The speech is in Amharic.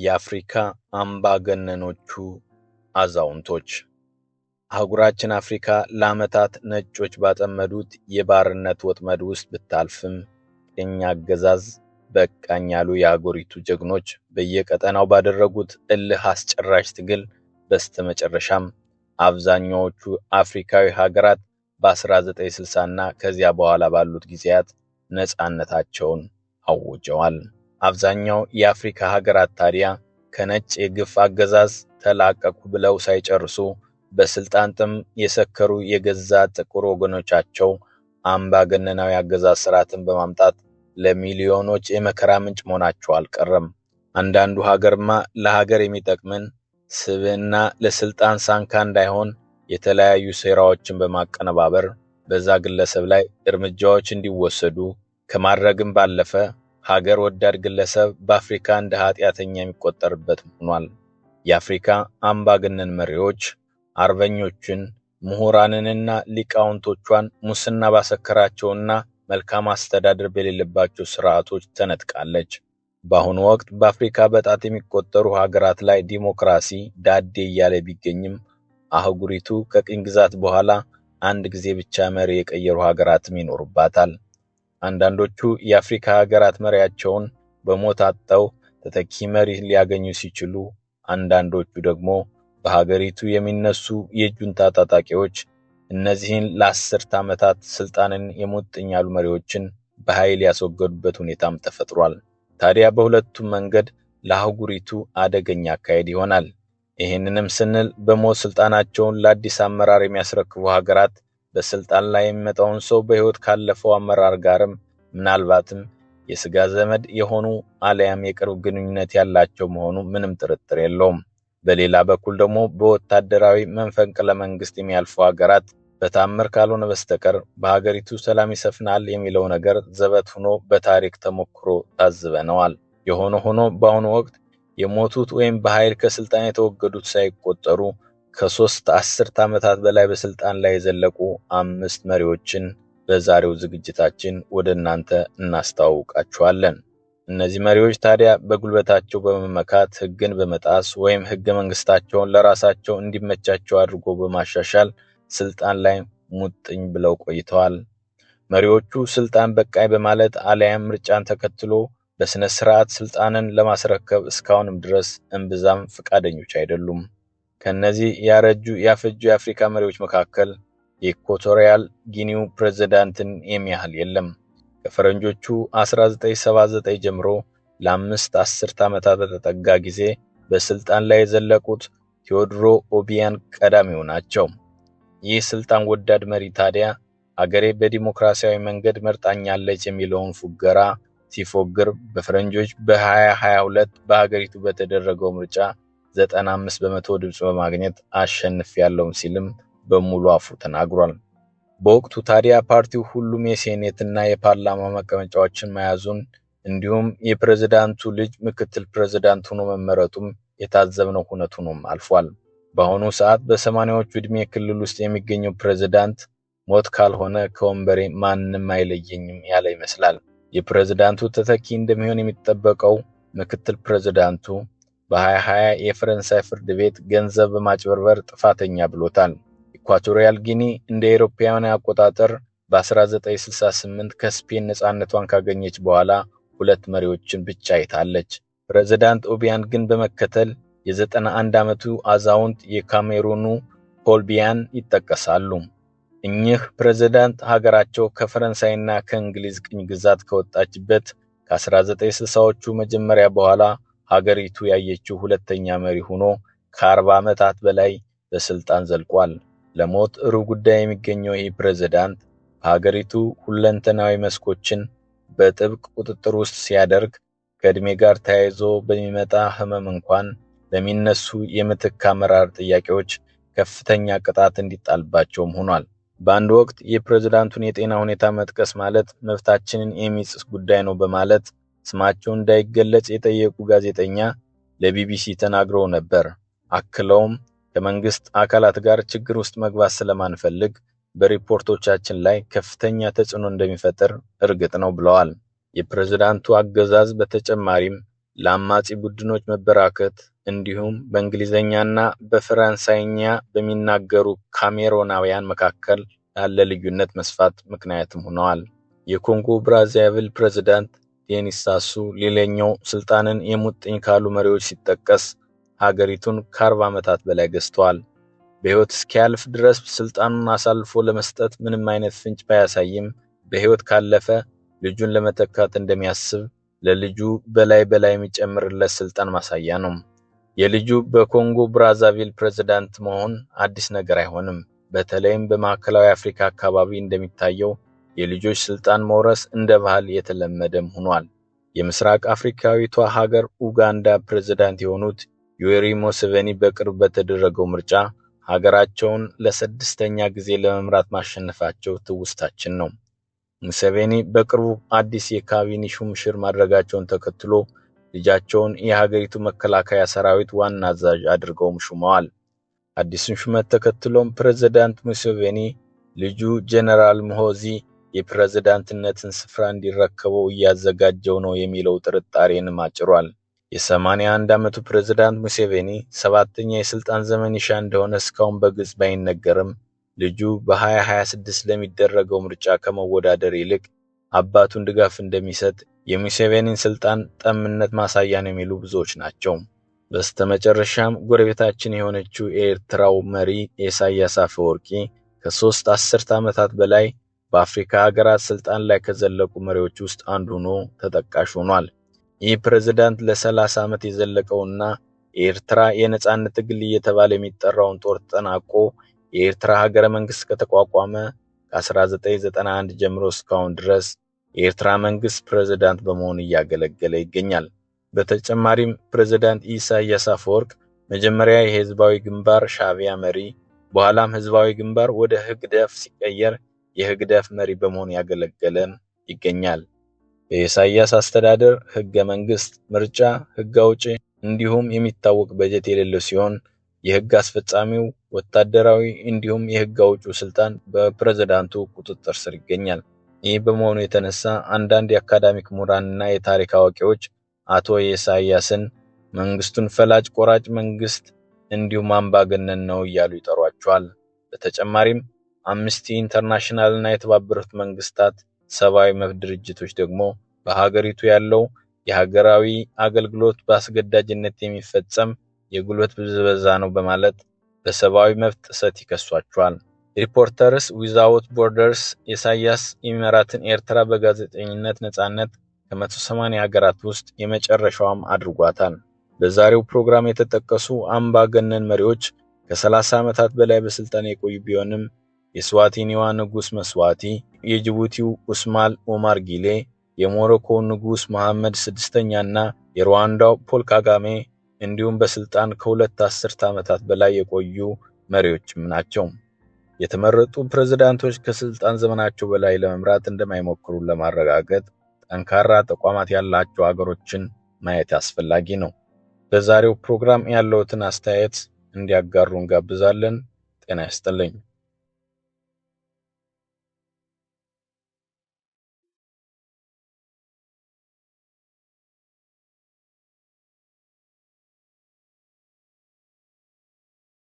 የአፍሪካ አምባገነኖቹ አዛውንቶች። አህጉራችን አፍሪካ ለዓመታት ነጮች ባጠመዱት የባርነት ወጥመድ ውስጥ ብታልፍም ቅኝ አገዛዝ በቃኝ ያሉ የአህጉሪቱ ጀግኖች በየቀጠናው ባደረጉት እልህ አስጨራሽ ትግል በስተመጨረሻም አብዛኛዎቹ አፍሪካዊ ሀገራት በ1960 እና ከዚያ በኋላ ባሉት ጊዜያት ነፃነታቸውን አውጀዋል። አብዛኛው የአፍሪካ ሀገራት ታዲያ ከነጭ የግፍ አገዛዝ ተላቀቁ ብለው ሳይጨርሱ በስልጣን ጥም የሰከሩ የገዛ ጥቁር ወገኖቻቸው አምባገነናዊ አገዛዝ ስርዓትን በማምጣት ለሚሊዮኖች የመከራ ምንጭ መሆናቸው አልቀረም። አንዳንዱ ሀገርማ ለሀገር የሚጠቅምን ስብዕና ለስልጣን ሳንካ እንዳይሆን የተለያዩ ሴራዎችን በማቀነባበር በዛ ግለሰብ ላይ እርምጃዎች እንዲወሰዱ ከማድረግም ባለፈ ሀገር ወዳድ ግለሰብ በአፍሪካ እንደ ኃጢአተኛ የሚቆጠርበት ሆኗል። የአፍሪካ አምባገነን መሪዎች አርበኞችን፣ ምሁራንንና ሊቃውንቶቿን ሙስና ባሰከራቸውና መልካም አስተዳደር በሌለባቸው ስርዓቶች ተነጥቃለች። በአሁኑ ወቅት በአፍሪካ በጣት የሚቆጠሩ ሀገራት ላይ ዲሞክራሲ ዳዴ እያለ ቢገኝም አህጉሪቱ ከቅኝ ግዛት በኋላ አንድ ጊዜ ብቻ መሪ የቀየሩ ሀገራትም ይኖሩባታል። አንዳንዶቹ የአፍሪካ ሀገራት መሪያቸውን በሞት አጥተው ተተኪ መሪ ሊያገኙ ሲችሉ፣ አንዳንዶቹ ደግሞ በሀገሪቱ የሚነሱ የጁንታ ታጣቂዎች እነዚህን ለ10 ዓመታት ስልጣንን የሙጥኝ ያሉ መሪዎችን በኃይል ያስወገዱበት ሁኔታም ተፈጥሯል። ታዲያ በሁለቱም መንገድ ለአህጉሪቱ አደገኛ አካሄድ ይሆናል። ይህንንም ስንል በሞት ስልጣናቸውን ለአዲስ አመራር የሚያስረክቡ ሀገራት በስልጣን ላይ የሚመጣውን ሰው በሕይወት ካለፈው አመራር ጋርም ምናልባትም የሥጋ ዘመድ የሆኑ አለያም የቅርብ ግንኙነት ያላቸው መሆኑ ምንም ጥርጥር የለውም። በሌላ በኩል ደግሞ በወታደራዊ መፈንቅለ መንግስት የሚያልፉ ሀገራት በታምር ካልሆነ በስተቀር በሀገሪቱ ሰላም ይሰፍናል የሚለው ነገር ዘበት ሆኖ በታሪክ ተሞክሮ ታዝበነዋል። የሆነ ሆኖ በአሁኑ ወቅት የሞቱት ወይም በኃይል ከስልጣን የተወገዱት ሳይቆጠሩ ከ3 አስርት ዓመታት በላይ በስልጣን ላይ የዘለቁ 5 መሪዎችን በዛሬው ዝግጅታችን ወደ እናንተ እናስተዋውቃችኋለን። እነዚህ መሪዎች ታዲያ በጉልበታቸው በመመካት ሕግን በመጣስ ወይም ሕገ መንግስታቸውን ለራሳቸው እንዲመቻቸው አድርጎ በማሻሻል ስልጣን ላይ ሙጥኝ ብለው ቆይተዋል። መሪዎቹ ስልጣን በቃኝ በማለት አለያም ምርጫን ተከትሎ በስነ ስርዓት ስልጣንን ለማስረከብ እስካሁንም ድረስ እምብዛም ፈቃደኞች አይደሉም። ከነዚህ ያረጁ ያፈጁ የአፍሪካ መሪዎች መካከል የኢኳቶሪያል ጊኒው ፕሬዝዳንትን የሚያህል የለም። ከፈረንጆቹ 1979 ጀምሮ ለ5 አስርት ዓመታት በተጠጋ ጊዜ በስልጣን ላይ የዘለቁት ቴዎድሮ ኦቢያንግ ቀዳሚው ናቸው። ይህ ስልጣን ወዳድ መሪ ታዲያ አገሬ በዲሞክራሲያዊ መንገድ መርጣኛለች የሚለውን ፉገራ ሲፎግር በፈረንጆች በ2022 በሀገሪቱ በተደረገው ምርጫ 95 በመቶ ድምፅ በማግኘት አሸንፊያለሁ ሲልም በሙሉ አፉ ተናግሯል። በወቅቱ ታዲያ ፓርቲው ሁሉም የሴኔትና የፓርላማ መቀመጫዎችን መያዙን እንዲሁም የፕሬዝዳንቱ ልጅ ምክትል ፕሬዝዳንት ሆኖ መመረጡም የታዘብነው ሁነት ሆኖም አልፏል። በአሁኑ ሰዓት በ80ዎቹ ዕድሜ ክልል ውስጥ የሚገኘው ፕሬዝዳንት ሞት ካልሆነ ከወንበሬ ማንም አይለየኝም ያለ ይመስላል። የፕሬዝዳንቱ ተተኪ እንደሚሆን የሚጠበቀው ምክትል ፕሬዝዳንቱ በ2020 የፈረንሳይ ፍርድ ቤት ገንዘብ በማጭበርበር ጥፋተኛ ብሎታል። ኢኳቶሪያል ጊኒ እንደ አውሮፓውያን አቆጣጠር በ1968 ከስፔን ነፃነቷን ካገኘች በኋላ 2 መሪዎችን ብቻ አይታለች። ፕሬዝዳንት ኦቢያንግ ግን በመከተል የ91 ዓመቱ አዛውንት የካሜሩኑ ፖል ቢያን ይጠቀሳሉ። እኚህ ፕሬዝዳንት ሀገራቸው ከፈረንሳይና ከእንግሊዝ ቅኝ ግዛት ከወጣችበት ከ1960ዎቹ መጀመሪያ በኋላ ሀገሪቱ ያየችው ሁለተኛ መሪ ሆኖ ከ40 ዓመታት በላይ በስልጣን ዘልቋል። ለሞት ሩብ ጉዳይ የሚገኘው ይህ ፕሬዝዳንት በሀገሪቱ ሁለንተናዊ መስኮችን በጥብቅ ቁጥጥር ውስጥ ሲያደርግ ከዕድሜ ጋር ተያይዞ በሚመጣ ህመም እንኳን ለሚነሱ የምትክ አመራር ጥያቄዎች ከፍተኛ ቅጣት እንዲጣልባቸውም ሆኗል። በአንድ ወቅት የፕሬዝዳንቱን የጤና ሁኔታ መጥቀስ ማለት መብታችንን የሚጥስ ጉዳይ ነው በማለት ስማቸው እንዳይገለጽ የጠየቁ ጋዜጠኛ ለቢቢሲ ተናግረው ነበር። አክለውም ከመንግስት አካላት ጋር ችግር ውስጥ መግባት ስለማንፈልግ በሪፖርቶቻችን ላይ ከፍተኛ ተጽዕኖ እንደሚፈጠር እርግጥ ነው ብለዋል። የፕሬዝዳንቱ አገዛዝ በተጨማሪም ለአማጺ ቡድኖች መበራከት እንዲሁም በእንግሊዝኛና በፈረንሳይኛ በሚናገሩ ካሜሮናውያን መካከል ያለ ልዩነት መስፋት ምክንያትም ሆነዋል። የኮንጎ ብራዛቪል ፕሬዝዳንት ዴኒስ ሳሱ ሌላኛው ስልጣንን የሙጥኝ ካሉ መሪዎች ሲጠቀስ ሀገሪቱን ከ40 ዓመታት በላይ ገዝተዋል። በሕይወት እስኪያልፍ ድረስ ስልጣኑን አሳልፎ ለመስጠት ምንም አይነት ፍንጭ ባያሳይም በሕይወት ካለፈ ልጁን ለመተካት እንደሚያስብ ለልጁ በላይ የሚጨምርለት ስልጣን ማሳያ ነው። የልጁ በኮንጎ ብራዛቪል ፕሬዝዳንት መሆን አዲስ ነገር አይሆንም። በተለይም በማዕከላዊ አፍሪካ አካባቢ እንደሚታየው የልጆች ስልጣን መውረስ እንደ ባህል የተለመደም ሆኗል። የምስራቅ አፍሪካዊቷ ሀገር ኡጋንዳ ፕሬዝዳንት የሆኑት ዩዌሪ ሙሴቬኒ በቅርብ በተደረገው ምርጫ ሀገራቸውን ለስድስተኛ ጊዜ ለመምራት ማሸነፋቸው ትውስታችን ነው። ሙሴቬኒ በቅርቡ አዲስ የካቢኔ ሹምሽር ማድረጋቸውን ተከትሎ ልጃቸውን የሀገሪቱ መከላከያ ሰራዊት ዋና አዛዥ አድርገው ሹመዋል። አዲሱን ሹመት ተከትሎም ፕሬዝዳንት ሙሴቬኒ ልጁ ጀነራል ሙሆዚ የፕሬዝዳንትነትን ስፍራ እንዲረከበው እያዘጋጀው ነው የሚለው ጥርጣሬንም አጭሯል። የ81 ዓመቱ ፕሬዝዳንት ሙሴቬኒ ሰባተኛ የስልጣን ዘመን ይሻ እንደሆነ እስካሁን በግልጽ ባይነገርም ልጁ በ2026 ለሚደረገው ምርጫ ከመወዳደር ይልቅ አባቱን ድጋፍ እንደሚሰጥ የሙሴቬኒን ስልጣን ጠምነት ማሳያ ነው የሚሉ ብዙዎች ናቸው። በስተመጨረሻም ጎረቤታችን የሆነችው የኤርትራው መሪ ኢሳያስ አፈወርቂ ከ3 አስርት ዓመታት በላይ በአፍሪካ ሀገራት ስልጣን ላይ ከዘለቁ መሪዎች ውስጥ አንዱ ሆኖ ተጠቃሽ ሆኗል። ይህ ፕሬዝዳንት ለ30 ዓመት የዘለቀውና የኤርትራ የነጻነት ትግል እየተባለ የሚጠራውን ጦር ተጠናቆ የኤርትራ ሀገረ መንግስት ከተቋቋመ ከ1991 ጀምሮ እስካሁን ድረስ የኤርትራ መንግስት ፕሬዝዳንት በመሆን እያገለገለ ይገኛል። በተጨማሪም ፕሬዝዳንት ኢሳያስ አፈወርቅ መጀመሪያ የህዝባዊ ግንባር ሻዕቢያ መሪ፣ በኋላም ህዝባዊ ግንባር ወደ ህግደፍ ሲቀየር የህግደፍ መሪ በመሆን ያገለገለን ይገኛል። በኢሳያስ አስተዳደር ህገ መንግስት፣ ምርጫ፣ ህግ አውጪ እንዲሁም የሚታወቅ በጀት የሌለው ሲሆን የህግ አስፈጻሚው፣ ወታደራዊ እንዲሁም የህግ አውጪው ስልጣን በፕሬዝዳንቱ ቁጥጥር ስር ይገኛል። ይህ በመሆኑ የተነሳ አንዳንድ የአካዳሚክ ምሁራንና የታሪክ አዋቂዎች አቶ ኢሳያስን መንግስቱን ፈላጭ ቆራጭ መንግስት እንዲሁም አምባገነን ነው እያሉ ይጠሯቸዋል። በተጨማሪም አምነስቲ ኢንተርናሽናል እና የተባበሩት መንግስታት ሰብአዊ መብት ድርጅቶች ደግሞ በሀገሪቱ ያለው የሀገራዊ አገልግሎት በአስገዳጅነት የሚፈጸም የጉልበት ብዝበዛ ነው በማለት በሰብአዊ መብት ጥሰት ይከሷቸዋል። ሪፖርተርስ ዊዛውት ቦርደርስ ኢሳያስ የሚመራትን ኤርትራ በጋዜጠኝነት ነጻነት ከ180 ሀገራት ውስጥ የመጨረሻዋም አድርጓታል። በዛሬው ፕሮግራም የተጠቀሱ አምባገነን መሪዎች ከ30 ዓመታት በላይ በስልጣን የቆዩ ቢሆንም የስዋቲኒዋ ንጉስ መስዋቲ፣ የጅቡቲው ኡስማን ኦማር ጊሌ፣ የሞሮኮ ንጉስ መሐመድ ስድስተኛና የሩዋንዳው ፖል ካጋሜ እንዲሁም በስልጣን ከ2 አስርት ዓመታት በላይ የቆዩ መሪዎችም ናቸው። የተመረጡ ፕሬዝዳንቶች ከስልጣን ዘመናቸው በላይ ለመምራት እንደማይሞክሩ ለማረጋገጥ ጠንካራ ተቋማት ያላቸው ሀገሮችን ማየት አስፈላጊ ነው። በዛሬው ፕሮግራም ያለውትን አስተያየት እንዲያጋሩ እንጋብዛለን። ጤና ይስጥልኝ።